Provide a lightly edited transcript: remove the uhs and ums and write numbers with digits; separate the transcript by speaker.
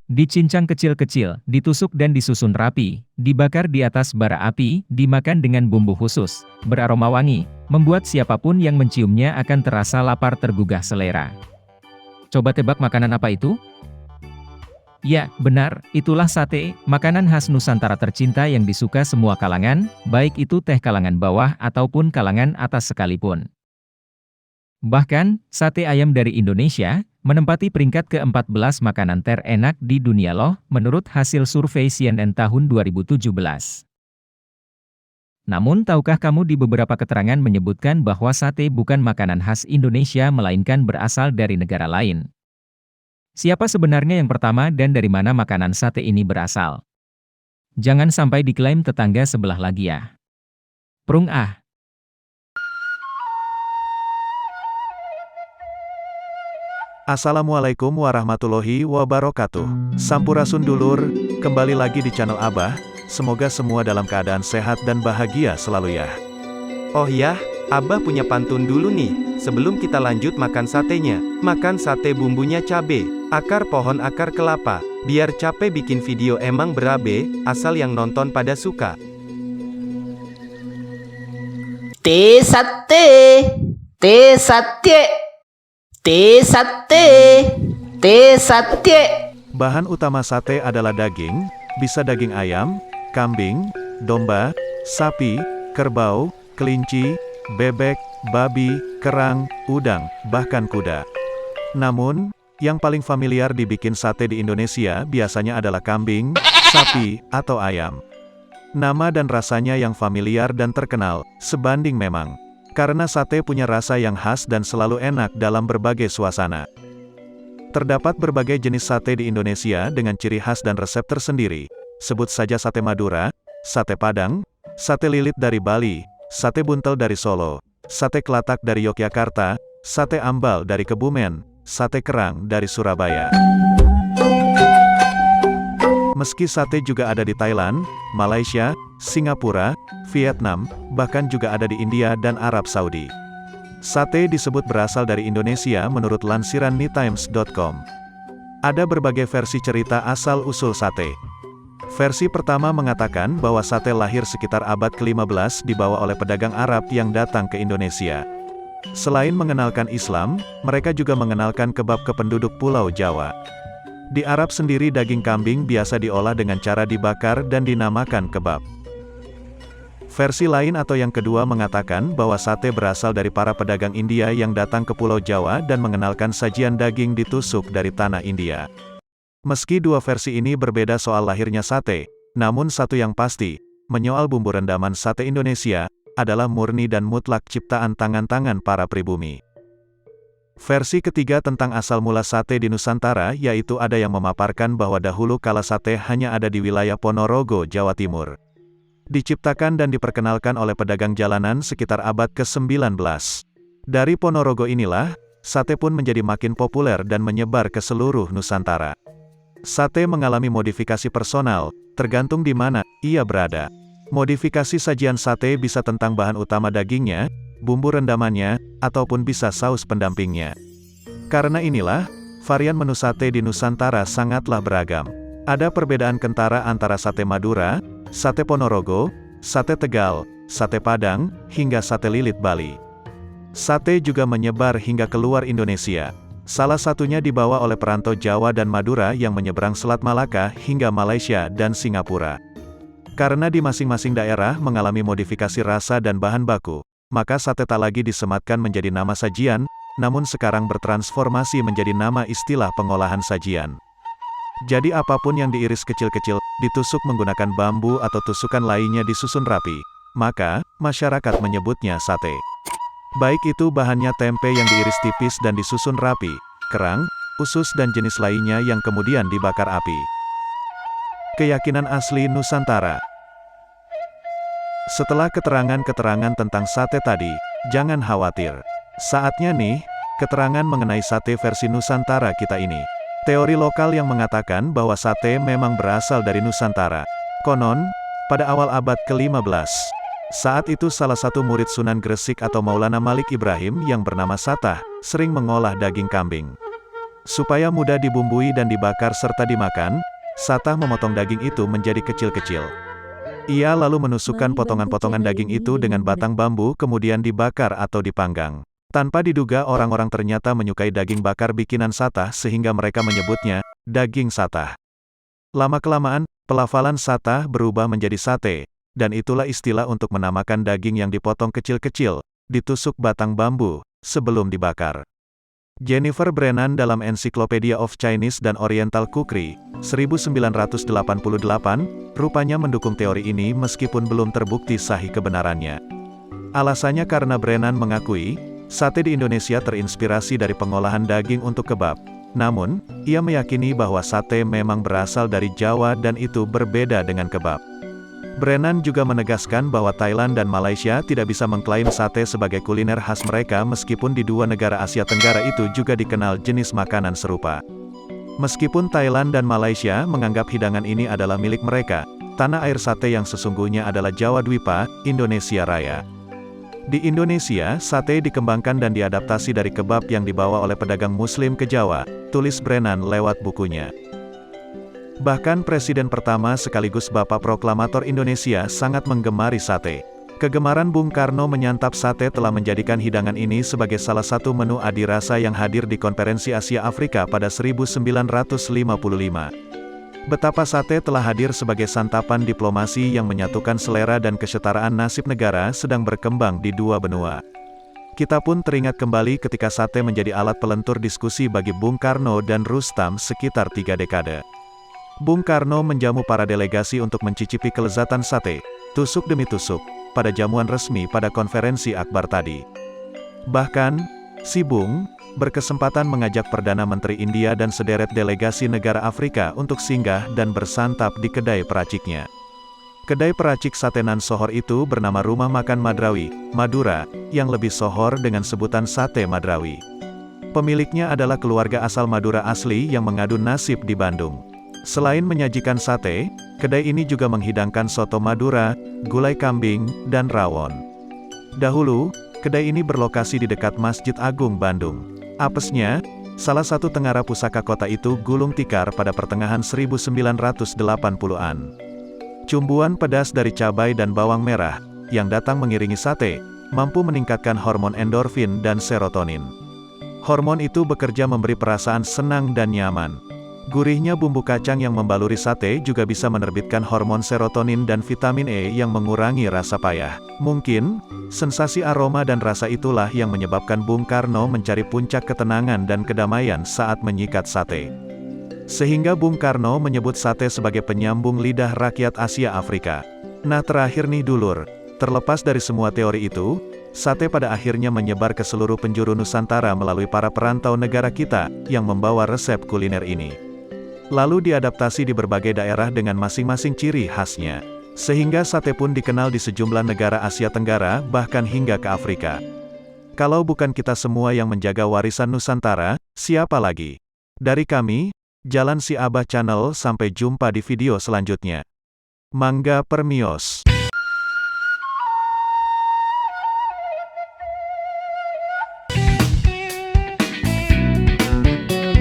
Speaker 1: Dicincang kecil-kecil, ditusuk dan disusun rapi, dibakar di atas bara api, dimakan dengan bumbu khusus, beraroma wangi, membuat siapapun yang menciumnya akan terasa lapar tergugah selera. Coba tebak makanan apa itu? Ya, benar, itulah sate, makanan khas Nusantara tercinta yang disuka semua kalangan, baik itu teh kalangan bawah ataupun kalangan atas sekalipun. Bahkan, sate ayam dari Indonesia, menempati peringkat ke-14 makanan terenak di dunia loh, menurut hasil survei CNN tahun 2017. Namun tahukah kamu di beberapa keterangan menyebutkan bahwa sate bukan makanan khas Indonesia melainkan berasal dari negara lain? Siapa sebenarnya yang pertama dan dari mana makanan sate ini berasal? Jangan sampai diklaim tetangga sebelah lagi ya. Prung ah!
Speaker 2: Assalamualaikum warahmatullahi wabarakatuh. Sampurasun dulur, kembali lagi di channel Abah. Semoga semua dalam keadaan sehat dan bahagia selalu ya.
Speaker 3: Oh ya, Abah punya pantun dulu nih, sebelum kita lanjut makan satenya. Makan sate bumbunya cabe, akar pohon akar kelapa. Biar capek bikin video emang berabe, asal yang nonton pada suka.
Speaker 4: Te sate, te sate. Te sate, te sate.
Speaker 2: Bahan utama sate adalah daging, bisa daging ayam, kambing, domba, sapi, kerbau, kelinci, bebek, babi, kerang, udang, bahkan kuda. Namun, yang paling familiar dibikin sate di Indonesia biasanya adalah kambing, sapi, atau ayam. Nama dan rasanya yang familiar dan terkenal, sebanding memang. Karena sate punya rasa yang khas dan selalu enak dalam berbagai suasana. Terdapat berbagai jenis sate di Indonesia dengan ciri khas dan resep tersendiri. Sebut saja sate Madura, sate Padang, sate lilit dari Bali, sate buntel dari Solo, sate kelatak dari Yogyakarta, sate ambal dari Kebumen, sate kerang dari Surabaya. Meski sate juga ada di Thailand, Malaysia, Singapura, Vietnam, bahkan juga ada di India dan Arab Saudi. Sate disebut berasal dari Indonesia menurut lansiran NiTimes.com. Ada berbagai versi cerita asal-usul sate. Versi pertama mengatakan bahwa sate lahir sekitar abad ke-15 dibawa oleh pedagang Arab yang datang ke Indonesia. Selain mengenalkan Islam, mereka juga mengenalkan kebab ke penduduk Pulau Jawa. Di Arab sendiri daging kambing biasa diolah dengan cara dibakar dan dinamakan kebab. Versi lain atau yang kedua mengatakan bahwa sate berasal dari para pedagang India yang datang ke Pulau Jawa dan mengenalkan sajian daging ditusuk dari tanah India. Meski dua versi ini berbeda soal lahirnya sate, namun satu yang pasti, menyoal bumbu rendaman sate Indonesia, adalah murni dan mutlak ciptaan tangan-tangan para pribumi. Versi ketiga tentang asal mula sate di Nusantara yaitu ada yang memaparkan bahwa dahulu kala sate hanya ada di wilayah Ponorogo, Jawa Timur. Diciptakan dan diperkenalkan oleh pedagang jalanan sekitar abad ke-19. Dari Ponorogo inilah, sate pun menjadi makin populer dan menyebar ke seluruh Nusantara. Sate mengalami modifikasi personal, tergantung di mana ia berada. Modifikasi sajian sate bisa tentang bahan utama dagingnya, bumbu rendamannya, ataupun bisa saus pendampingnya. Karena inilah, varian menu sate di Nusantara sangatlah beragam. Ada perbedaan kentara antara sate Madura, sate Ponorogo, sate Tegal, sate Padang, hingga sate lilit Bali. Sate juga menyebar hingga keluar Indonesia. Salah satunya dibawa oleh perantau Jawa dan Madura yang menyeberang Selat Malaka hingga Malaysia dan Singapura. Karena di masing-masing daerah mengalami modifikasi rasa dan bahan baku, maka sate tak lagi disematkan menjadi nama sajian, namun sekarang bertransformasi menjadi nama istilah pengolahan sajian. Jadi apapun yang diiris kecil-kecil, ditusuk menggunakan bambu atau tusukan lainnya disusun rapi, maka masyarakat menyebutnya sate. Baik itu bahannya tempe yang diiris tipis dan disusun rapi, kerang, usus dan jenis lainnya yang kemudian dibakar api. Keyakinan asli Nusantara. Setelah keterangan-keterangan tentang sate tadi, jangan khawatir. Saatnya nih, keterangan mengenai sate versi Nusantara kita ini. Teori lokal yang mengatakan bahwa sate memang berasal dari Nusantara. Konon, pada awal abad ke-15, saat itu salah satu murid Sunan Gresik atau Maulana Malik Ibrahim yang bernama Satah, sering mengolah daging kambing. Supaya mudah dibumbui dan dibakar serta dimakan, Satah memotong daging itu menjadi kecil-kecil. Ia lalu menusukkan potongan-potongan daging itu dengan batang bambu kemudian dibakar atau dipanggang. Tanpa diduga orang-orang ternyata menyukai daging bakar bikinan Satah sehingga mereka menyebutnya, daging Satah. Lama-kelamaan, pelafalan Satah berubah menjadi sate, dan itulah istilah untuk menamakan daging yang dipotong kecil-kecil, ditusuk batang bambu, sebelum dibakar. Jennifer Brennan dalam Encyclopedia of Chinese and Oriental Cookery, 1988, rupanya mendukung teori ini meskipun belum terbukti sahih kebenarannya. Alasannya karena Brennan mengakui, sate di Indonesia terinspirasi dari pengolahan daging untuk kebab. Namun, ia meyakini bahwa sate memang berasal dari Jawa dan itu berbeda dengan kebab. Brennan juga menegaskan bahwa Thailand dan Malaysia tidak bisa mengklaim sate sebagai kuliner khas mereka meskipun di dua negara Asia Tenggara itu juga dikenal jenis makanan serupa. Meskipun Thailand dan Malaysia menganggap hidangan ini adalah milik mereka, tanah air sate yang sesungguhnya adalah Jawa Dwipa, Indonesia Raya. Di Indonesia, sate dikembangkan dan diadaptasi dari kebab yang dibawa oleh pedagang Muslim ke Jawa, tulis Brennan lewat bukunya. Bahkan Presiden pertama sekaligus Bapak Proklamator Indonesia sangat menggemari sate. Kegemaran Bung Karno menyantap sate telah menjadikan hidangan ini sebagai salah satu menu adi rasa yang hadir di Konferensi Asia Afrika pada 1955. Betapa sate telah hadir sebagai santapan diplomasi yang menyatukan selera dan kesetaraan nasib negara sedang berkembang di dua benua. Kita pun teringat kembali ketika sate menjadi alat pelentur diskusi bagi Bung Karno dan Rustam sekitar 3 dekade. Bung Karno menjamu para delegasi untuk mencicipi kelezatan sate, tusuk demi tusuk, pada jamuan resmi pada konferensi akbar tadi. Bahkan, si Bung berkesempatan mengajak Perdana Menteri India dan sederet delegasi negara Afrika untuk singgah dan bersantap di kedai peraciknya. Kedai peracik sate nan sohor itu bernama Rumah Makan Madrawi, Madura, yang lebih sohor dengan sebutan Sate Madrawi. Pemiliknya adalah keluarga asal Madura asli yang mengadu nasib di Bandung. Selain menyajikan sate, kedai ini juga menghidangkan soto Madura, gulai kambing, dan rawon. Dahulu, kedai ini berlokasi di dekat Masjid Agung Bandung. Apesnya, salah satu tengara pusaka kota itu gulung tikar pada pertengahan 1980-an. Cumbuan pedas dari cabai dan bawang merah, yang datang mengiringi sate, mampu meningkatkan hormon endorfin dan serotonin. Hormon itu bekerja memberi perasaan senang dan nyaman. Gurihnya bumbu kacang yang membaluri sate juga bisa menerbitkan hormon serotonin dan vitamin E yang mengurangi rasa payah. Mungkin, sensasi aroma dan rasa itulah yang menyebabkan Bung Karno mencari puncak ketenangan dan kedamaian saat menyikat sate. Sehingga Bung Karno menyebut sate sebagai penyambung lidah rakyat Asia Afrika. Nah terakhir nih dulur, terlepas dari semua teori itu, sate pada akhirnya menyebar ke seluruh penjuru Nusantara melalui para perantau negara kita, yang membawa resep kuliner ini. Lalu diadaptasi di berbagai daerah dengan masing-masing ciri khasnya. Sehingga sate pun dikenal di sejumlah negara Asia Tenggara, bahkan hingga ke Afrika. Kalau bukan kita semua yang menjaga warisan Nusantara, siapa lagi? Dari kami, Jalan Si Abah Channel, sampai jumpa di video selanjutnya. Mangga Permios.